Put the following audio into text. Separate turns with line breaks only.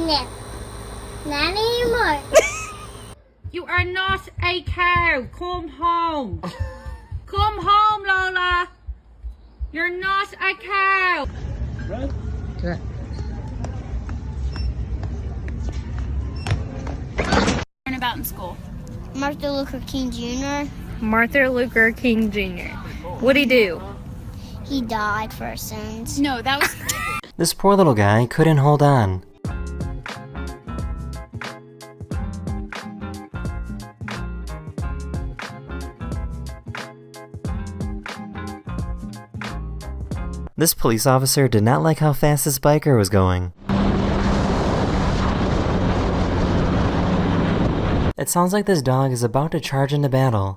No, not anymore.
You are not a cow. Come home. Come home, Lola. You're not a cow.
Right?
Correct.
Learn about in school.
Martin Luther King Jr.
Martin Luther King Jr. What'd he do?
He died for our sins.
No, that was...
This poor little guy couldn't hold on. This police officer did not like how fast this biker was going. It sounds like this dog is about to charge into battle.